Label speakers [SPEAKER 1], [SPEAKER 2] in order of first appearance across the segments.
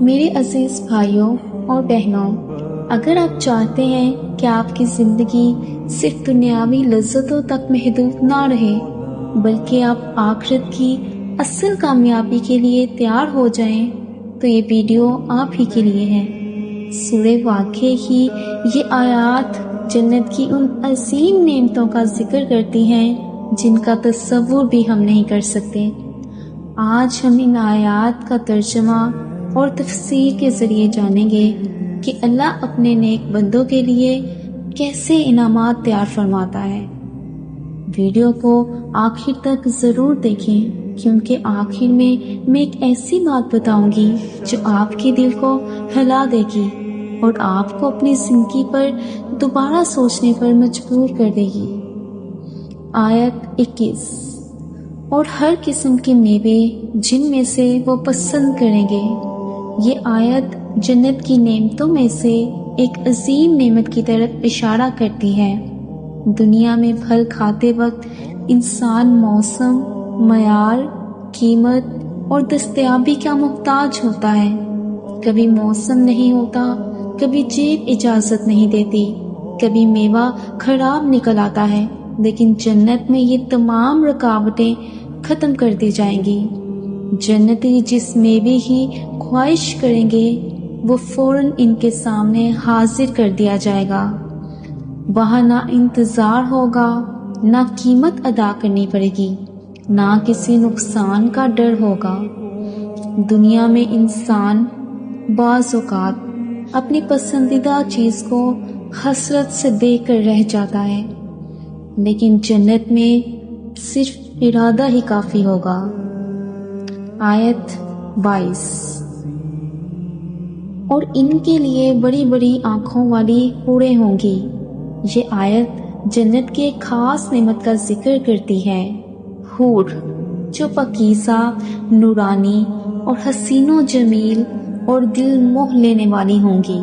[SPEAKER 1] میرے عزیز بھائیوں اور بہنوں، اگر آپ چاہتے ہیں کہ آپ کی زندگی صرف دنیاوی لذتوں تک محدود نہ رہے بلکہ آپ آخرت کی اصل کامیابی کے لیے تیار ہو جائیں تو یہ ویڈیو آپ ہی کے لیے ہے۔ سورہ واقعہ کی یہ آیات جنت کی ان عظیم نعمتوں کا ذکر کرتی ہیں جن کا تصور بھی ہم نہیں کر سکتے۔ آج ہم ان آیات کا ترجمہ اور تفسیر کے ذریعے جانیں گے کہ اللہ اپنے نیک بندوں کے لیے کیسے انعامات تیار فرماتا ہے۔ ویڈیو کو آخر تک ضرور دیکھیں کیونکہ آخر میں ایک ایسی بات بتاؤں گی جو آپ کے دل کو ہلا دے گی اور آپ کو اپنی زندگی پر دوبارہ سوچنے پر مجبور کر دے گی۔ آیت 21، اور ہر قسم کے میوے جن میں سے وہ پسند کریں گے۔ یہ آیت جنت کی نعمتوں میں سے ایک عظیم نعمت کی طرف اشارہ کرتی ہے۔ دنیا میں پھل کھاتے وقت انسان موسم، معیار، قیمت اور دستیابی کا محتاج ہوتا ہے۔ کبھی موسم نہیں ہوتا، کبھی جیب اجازت نہیں دیتی، کبھی میوہ خراب نکل آتا ہے، لیکن جنت میں یہ تمام رکاوٹیں ختم کر دی جائیں گی۔ جنتی جس میوے کی خواہش کریں گے وہ فوراً ان کے سامنے حاضر کر دیا جائے گا۔ وہاں نہ انتظار ہوگا، نہ قیمت ادا کرنی پڑے گی، نہ کسی نقصان کا ڈر ہوگا۔ دنیا میں انسان بعض اوقات اپنی پسندیدہ چیز کو حسرت سے دیکھ کر رہ جاتا ہے، لیکن جنت میں صرف ارادہ ہی کافی ہوگا۔ آیت 22، اور ان کے لیے بڑی بڑی آنکھوں والی حوریں ہوں گی۔ یہ آیت جنت کی ایک خاص نعمت کا ذکر کرتی ہے۔ حور جو پاکیزہ، نورانی اور حسین و جمیل اور دل موہ لینے والی ہوں گی۔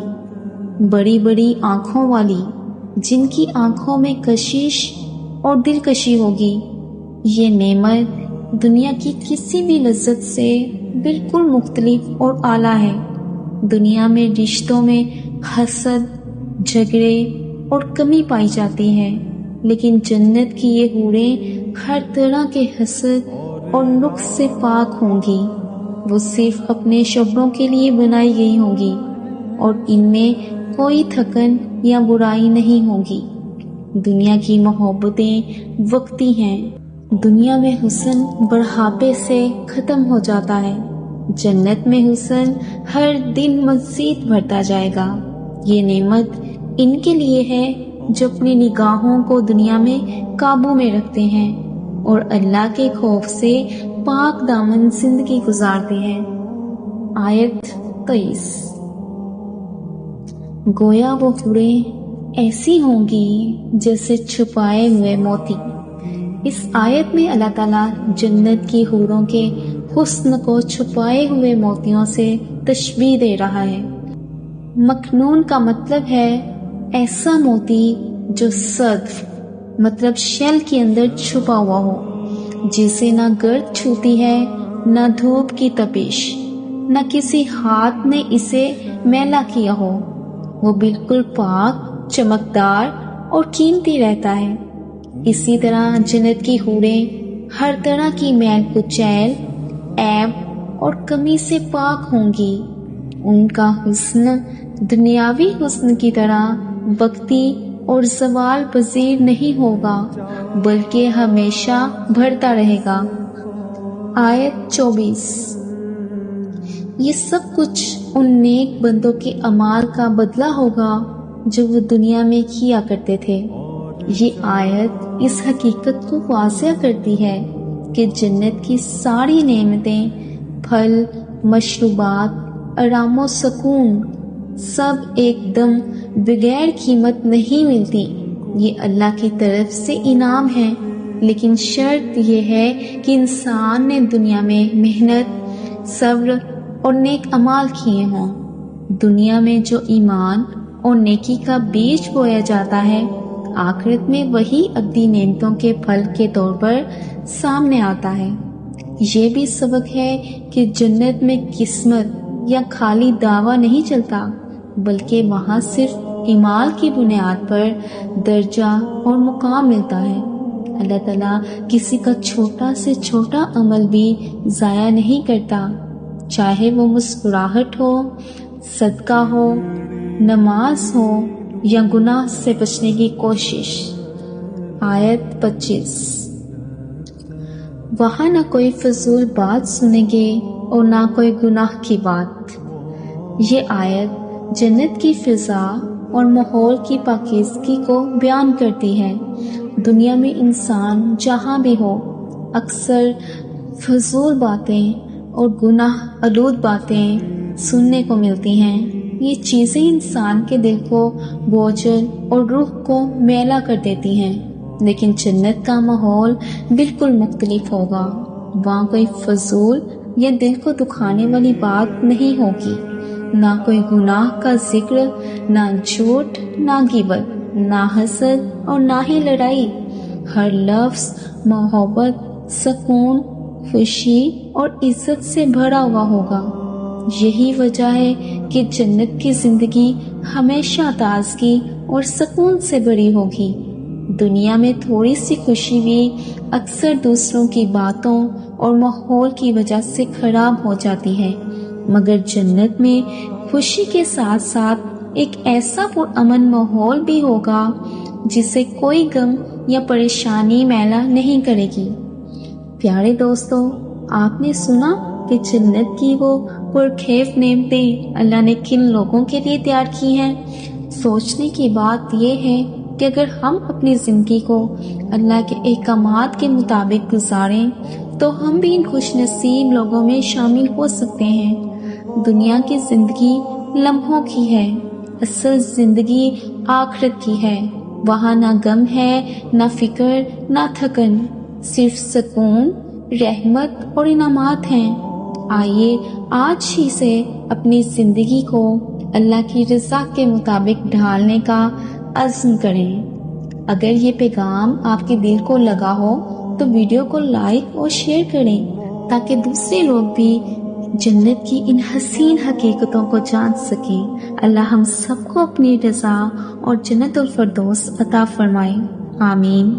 [SPEAKER 1] بڑی بڑی آنکھوں والی جن کی آنکھوں میں کشش اور دلکشی ہوگی۔ یہ نعمت دنیا کی کسی بھی لذت سے بالکل مختلف اور اعلیٰ ہے۔ دنیا میں رشتوں میں حسد، جھگڑے اور کمی پائی جاتی ہے، لیکن جنت کی یہ حوریں ہر طرح کے حسد اور نقص سے پاک ہوں گی۔ وہ صرف اپنے شوہروں کے لیے بنائی گئی ہوں گی اور ان میں کوئی تھکن یا برائی نہیں ہوگی۔ دنیا کی محبتیں وقتی ہیں۔ دنیا میں حسن بڑھاپے سے ختم ہو جاتا ہے، جنت میں حسن ہر دن مزید بڑھتا جائے گا۔ یہ نعمت ان کے لیے ہے جو اپنی نگاہوں کو دنیا میں قابو میں رکھتے ہیں اور اللہ کے خوف سے پاک دامن زندگی گزارتے ہیں۔ آیت 23، گویا وہ حوریں ایسی ہوں گی جیسے چھپائے ہوئے موتی۔ اس آیت میں اللہ تعالیٰ جنت کی حوروں کے حسن کو چھپائے ہوئے موتیوں سے تشبیہ دے رہا ہے۔ مکنون کا مطلب ہے ایسا موتی جو صدف مطلب شیل کے اندر چھپا ہوا ہو، جسے نہ گرد چھوتی ہے، نہ دھوپ کی تپش، نہ کسی ہاتھ نے اسے میلا کیا ہو۔ وہ بالکل پاک، چمکدار اور قیمتی رہتا ہے۔ اسی طرح جنت کی حوریں ہر طرح کی میل کچیل، عیب اور کمی سے پاک ہوں گی۔ ان کا حسن دنیاوی حسن کی طرح وقتی اور زوال پذیر نہیں ہوگا بلکہ ہمیشہ بڑھتا رہے گا۔ آیت 24، یہ سب کچھ ان نیک بندوں کے اعمال کا بدلہ ہوگا جو وہ دنیا میں کیا کرتے تھے۔ یہ آیت اس حقیقت کو واضح کرتی ہے کہ جنت کی ساری نعمتیں، پھل، مشروبات، آرام و سکون سب ایک دم بغیر قیمت نہیں ملتی۔ یہ اللہ کی طرف سے انعام ہے، لیکن شرط یہ ہے کہ انسان نے دنیا میں محنت، صبر اور نیک اعمال کیے ہوں۔ دنیا میں جو ایمان اور نیکی کا بیج بویا جاتا ہے، آخرت میں وہی ابدی نعمتوں کے پھل کے طور پر سامنے آتا ہے۔ یہ بھی سبق ہے کہ جنت میں قسمت یا خالی دعویٰ نہیں چلتا، بلکہ وہاں صرف اعمال کی بنیاد پر درجہ اور مقام ملتا ہے۔ اللہ تعالیٰ کسی کا چھوٹا سے چھوٹا عمل بھی ضائع نہیں کرتا، چاہے وہ مسکراہٹ ہو، صدقہ ہو، نماز ہو یا گناہ سے بچنے کی کوشش۔ آیت 25۔ وہاں نہ کوئی فضول بات سنیں گے اور نہ کوئی گناہ کی بات۔ یہ آیت جنت کی فضا اور ماحول کی پاکیزگی کو بیان کرتی ہے۔ دنیا میں انسان جہاں بھی ہو، اکثر فضول باتیں اور گناہ آلود باتیں سننے کو ملتی ہیں۔ یہ چیزیں انسان کے دل کو بوجھل اور روح کو میلا کر دیتی ہیں، لیکن جنت کا ماحول بالکل مختلف ہوگا۔ وہاں کوئی فضول یا دل کو دکھانے والی بات نہیں ہوگی، نہ کوئی گناہ کا ذکر، نہ جھوٹ، نہ غیبت، نہ حسد اور نہ ہی لڑائی۔ ہر لفظ محبت، سکون، خوشی اور عزت سے بھرا ہوا ہوگا۔ یہی وجہ ہے کہ جنت کی زندگی ہمیشہ تازگی اور سکون سے بھری ہوگی۔ دنیا میں تھوڑی سی خوشی بھی اکثر دوسروں کی باتوں اور ماحول کی وجہ سے خراب ہو جاتی ہے، مگر جنت میں خوشی کے ساتھ ساتھ ایک ایسا پرامن ماحول بھی ہوگا جسے کوئی غم یا پریشانی میلا نہیں کرے گی۔ پیارے دوستو، آپ نے سنا کہ جنت کی وہ پرکیف نعمتیں اللہ نے کن لوگوں کے لیے تیار کی ہیں؟ سوچنے کی بات یہ ہے کہ اگر ہم اپنی زندگی کو اللہ کے احکامات کے مطابق گزاریں تو ہم بھی ان خوش نصیب لوگوں میں شامل ہو سکتے ہیں۔ دنیا کی زندگی لمحوں کی ہے، اصل زندگی آخرت کی ہے۔ وہاں نہ غم ہے، نہ فکر، نہ تھکن، صرف سکون، رحمت اور انعامات ہیں۔ آئیے آج ہی سے اپنی زندگی کو اللہ کی رضا کے مطابق ڈھالنے کا عزم کریں۔ اگر یہ پیغام آپ کے دل کو لگا ہو تو ویڈیو کو لائک اور شیئر کریں تاکہ دوسرے لوگ بھی جنت کی ان حسین حقیقتوں کو جان سکیں۔ اللہ ہم سب کو اپنی رضا اور جنت الفردوس عطا فرمائے، آمین۔